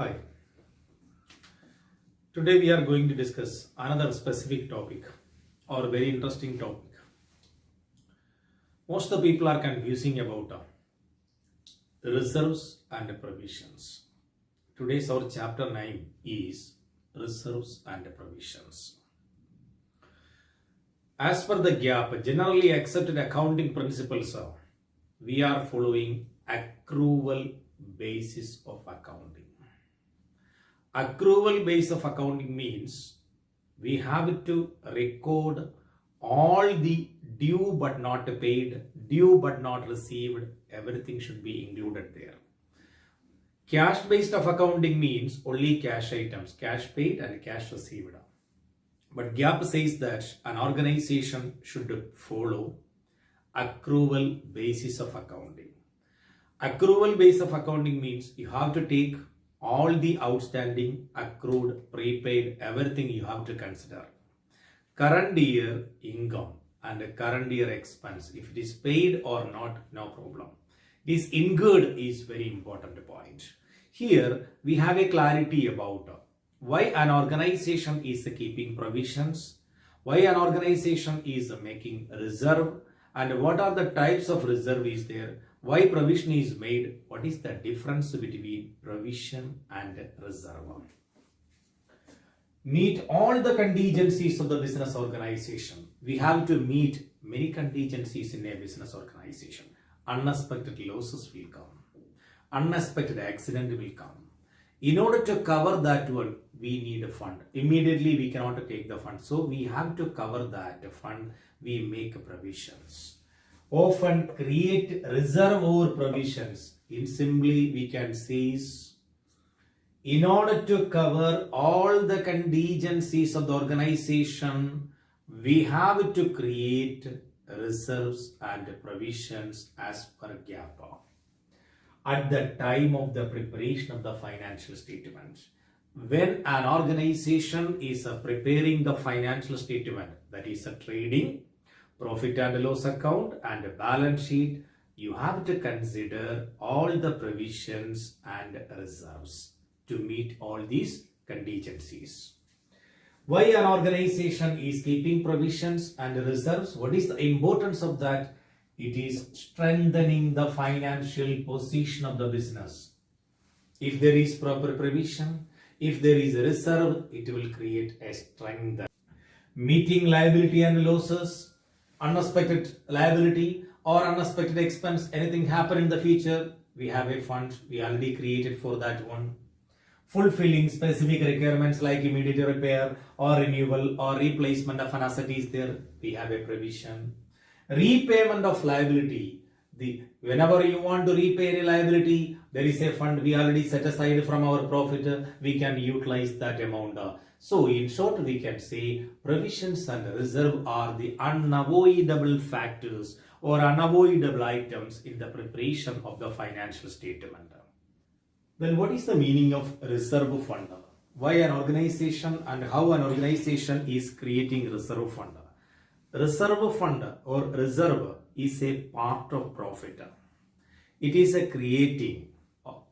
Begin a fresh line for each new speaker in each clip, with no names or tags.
Hi. Today we are going to discuss another specific topic or very interesting topic. Most of the people are confusing about reserves and provisions. Today's our chapter 9 is reserves and provisions. As per the GAAP, generally accepted accounting principles, we are following accrual basis of accounting. Accrual base of accounting means we have to record all the due but not paid, due but not received, everything should be included there. Cash based of accounting means only cash items, cash paid and cash received. But GAAP says that an organization should follow accrual basis of accounting. Accrual base of accounting means you have to take all the outstanding, accrued, prepaid, everything you have to consider. Current year income and current year expense, if it is paid or not, no problem. This incurred is very important point. Here we have a clarity about why an organization is keeping provisions, why an organization is making reserve, and what are the types of reserve is there, why provision is made, what is the difference between provision and reserve. Meet all the contingencies of the business organization. We have to meet many contingencies in a business organization. Unexpected losses will come. Unexpected accident will come. In order to cover that one, we need a fund. Immediately we cannot take the fund. So we have to cover that fund. We make provisions. Often create reserve or provisions. In simply we can say in order to cover all the contingencies of the organization, we have to create reserves and provisions as per GAAP. At the time of the preparation of the financial statements, when an organization is preparing the financial statement, that is a trading, profit and loss account and a balance sheet, you have to consider all the provisions and reserves to meet all these contingencies. Why an organization is keeping provisions and reserves? What is the importance of that? It is strengthening the financial position of the business. If there is proper provision, if there is a reserve, it will create a strength. Meeting liability and losses, unexpected liability or unexpected expense, anything happen in the future, we have a fund we already created for that one. Fulfilling specific requirements like immediate repair or renewal or replacement of an asset is there, we have a provision. Repayment of liability, whenever you want to repay a liability, there is a fund we already set aside from our profit, we can utilize that amount. So in short we can say provisions and reserve are the unavoidable factors or unavoidable items in the preparation of the financial statement. Then what is the meaning of reserve fund? Why an organization and how an organization is creating reserve fund? Reserve fund or reserve is a part of profit. It is a creating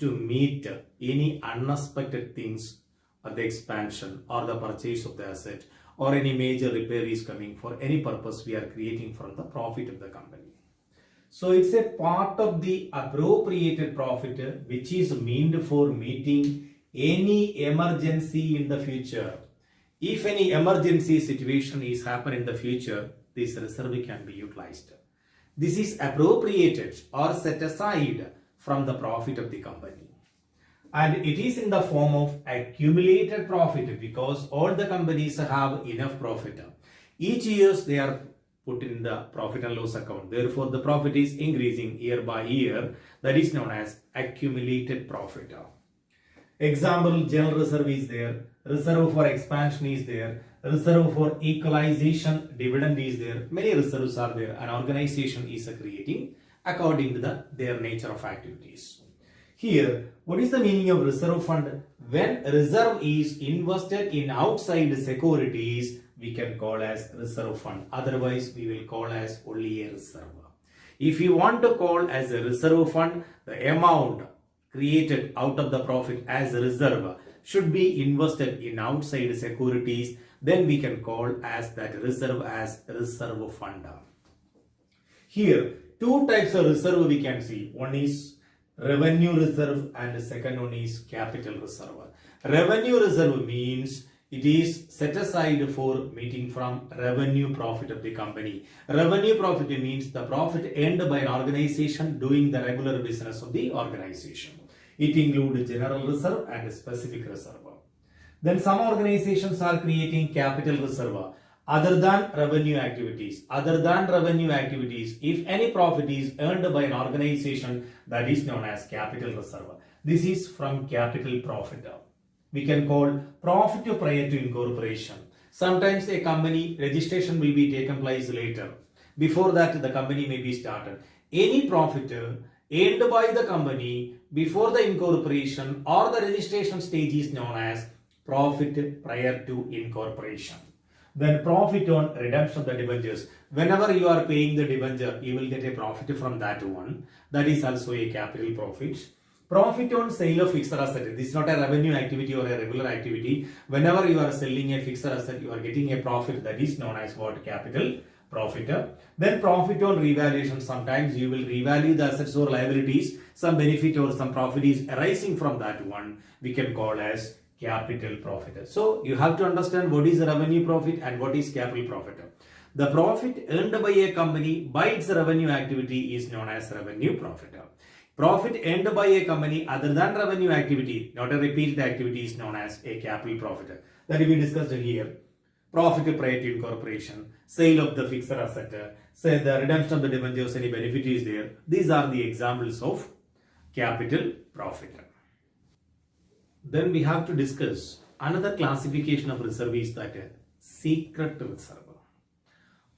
to meet any unexpected things or the expansion or the purchase of the asset or any major repair is coming for any purpose we are creating from the profit of the company. So it's a part of the appropriated profit which is meant for meeting any emergency in the future. If any emergency situation is happening in the future, this reserve can be utilized. This is appropriated or set aside from the profit of the company. And it is in the form of accumulated profit because all the companies have enough profit. Each year they are put in the profit and loss account. Therefore, the profit is increasing year by year. That is known as accumulated profit. Example, general reserve is there. Reserve for expansion is there. Reserve for equalization dividend is there. Many reserves are there. An organization is creating according to their nature of activities. Here, what is the meaning of reserve fund? When reserve is invested in outside securities, we can call as reserve fund. Otherwise, we will call as only a reserve. If you want to call as a reserve fund, the amount created out of the profit as a reserve should be invested in outside securities, then we can call as that reserve as reserve fund. Here, two types of reserve we can see. One is revenue reserve and the second one is capital reserve. Revenue reserve means it is set aside for meeting from revenue profit of the company. Revenue profit means the profit earned by an organization doing the regular business of the organization. It includes general reserve and specific reserve. Then some organizations are creating capital reserve other than revenue activities. Other than revenue activities, if any profit is earned by an organization, that is known as capital reserve. This is from capital profit. We can call profit prior to incorporation. Sometimes a company registration will be taken place later. Before that, the company may be started. Any profit earned by the company before the incorporation or the registration stage is known as profit prior to incorporation. Then profit on redemption of the debentures. Whenever you are paying the debenture, you will get a profit from that one. That is also a capital profit. Profit on sale of fixed asset. This is not a revenue activity or a regular activity. Whenever you are selling a fixed asset, you are getting a profit. That is known as what? Capital profit. Then profit on revaluation. Sometimes you will revalue the assets or liabilities. Some benefit or some profit is arising from that one. We can call as capital profit. So you have to understand what is revenue profit and what is capital profit. The profit earned by a company by its revenue activity is known as revenue profit. Profit earned by a company other than revenue activity, not a repeated activity, is known as a capital profit. That we discussed here. Profit prior to incorporation, sale of the fixed asset, say the redemption of the debentures, any benefit is there. These are the examples of capital profit. Then we have to discuss another classification of reserve is that secret reserve.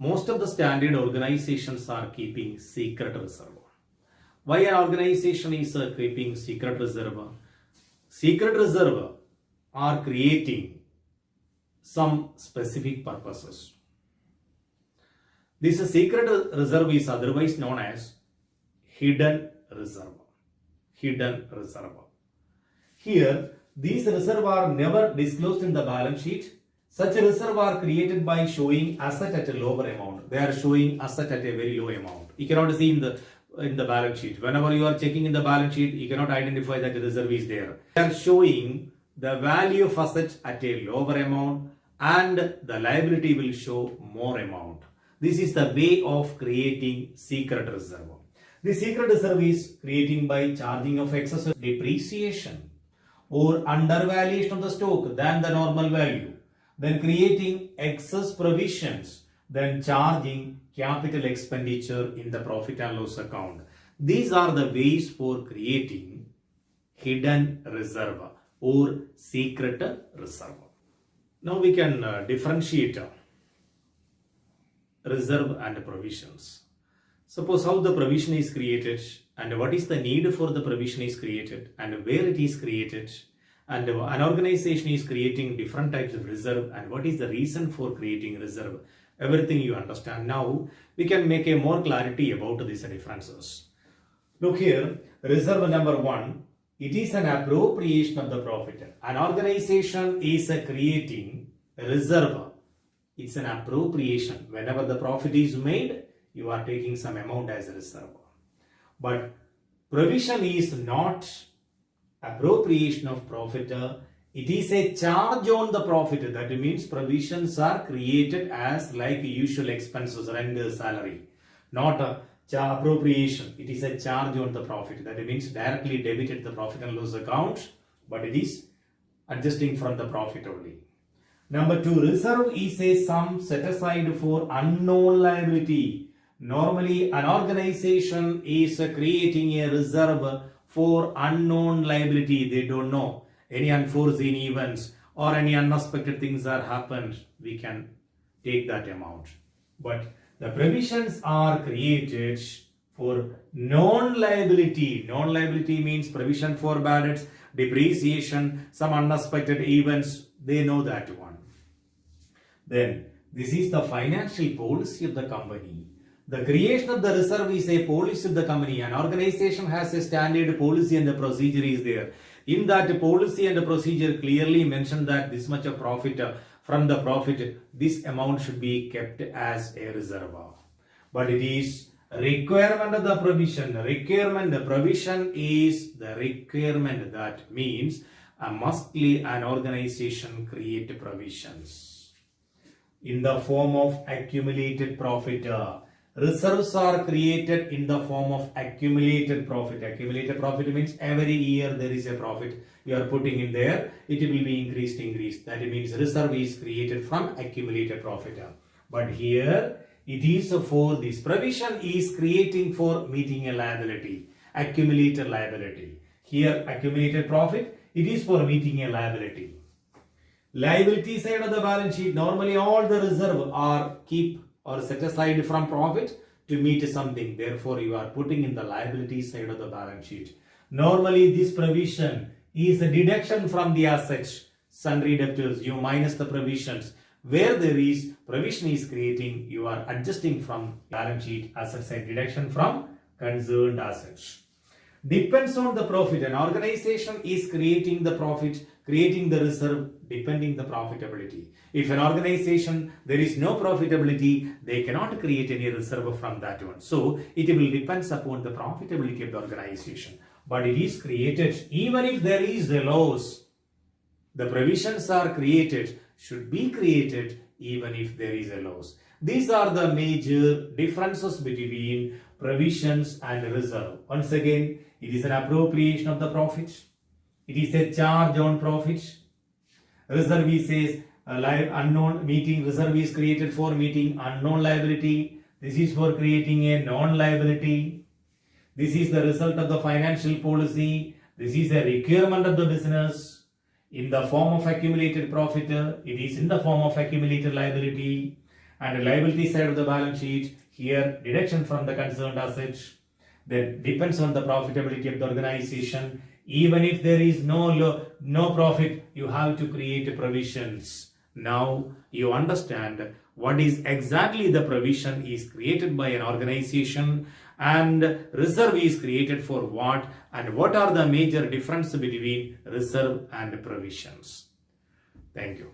Most of the standard organizations are keeping secret reserve. Why an organization is keeping secret reserve? Secret reserve are creating some specific purposes. This secret reserve is otherwise known as hidden reserve. Hidden reserve. Here, these reserves are never disclosed in the balance sheet. Such reserves are created by showing asset at a lower amount. They are showing asset at a very low amount. You cannot see in the balance sheet. Whenever you are checking in the balance sheet, you cannot identify that the reserve is there. They are showing the value of assets at a lower amount and the liability will show more amount. This is the way of creating secret reserve. The secret reserve is creating by charging of excess depreciation or undervaluation of the stock than the normal value, then creating excess provisions, then charging capital expenditure in the profit and loss account. These are the ways for creating hidden reserve or secret reserve. Now we can differentiate reserve and provisions. Suppose how the provision is created and what is the need for the provision is created and where it is created, and an organization is creating different types of reserve and what is the reason for creating reserve. Everything you understand now, we can make a more clarity about these differences. Look here, reserve number 1, it is an appropriation of the profit. An organization is creating reserve. It's an appropriation. Whenever the profit is made, you are taking some amount as a reserve. But provision is not appropriation of profit. It is a charge on the profit. That means provisions are created as like usual expenses, rent, salary. Not a appropriation. It is a charge on the profit. That means directly debited the profit and loss account, but it is adjusting from the profit only. Number 2, reserve is a sum set aside for unknown liability. Normally, an organization is creating a reserve for unknown liability. They don't know. Any unforeseen events or any unexpected things that happened, we can take that amount. But the provisions are created for known liability. Known liability means provision for bad debts, depreciation, some unexpected events. They know that one. Then, this is the financial policy of the company. The creation of the reserve is a policy of the company. An organization has a standard policy and the procedure is there. In that policy and the procedure clearly mentioned that this much of profit, from the profit, this amount should be kept as a reserve. But it is requirement of the provision. Requirement, the provision is the requirement. That means mustly an organization create provisions in the form of accumulated profit. Reserves are created in the form of accumulated profit. Accumulated profit means every year there is a profit you are putting in there. It will be increased. That means reserve is created from accumulated profit. But here it is for this provision is creating for meeting a liability. Accumulated liability. Here accumulated profit, it is for meeting a liability. Liability side of the balance sheet, normally all the reserve are keep or set aside from profit to meet something. Therefore, you are putting in the liability side of the balance sheet. Normally, this provision is a deduction from the assets, sundry debtors. You minus the provisions. Where there is provision is creating, you are adjusting from balance sheet assets and deduction from concerned assets. Depends on the profit. An organization is creating the profit, creating the reserve depending the profitability. If an organization there is no profitability, they cannot create any reserve from that one. So it will depends upon the profitability of the organization. But it is created even if there is a loss. The provisions are created, should be created even if there is a loss. These are the major differences between provisions and reserve. Once again, it is an appropriation of the profit. It is a charge on profit. Reserve says unknown meeting. Reserve is created for meeting unknown liability. This is for creating a non-liability. This is the result of the financial policy. This is a requirement of the business. In the form of accumulated profit, it is in the form of accumulated liability. And the liability side of the balance sheet, here deduction from the concerned assets. That depends on the profitability of the organization. Even if there is no profit, you have to create provisions. Now you understand what is exactly the provision is created by an organization and reserve is created for what, and what are the major difference between reserve and provisions. Thank you.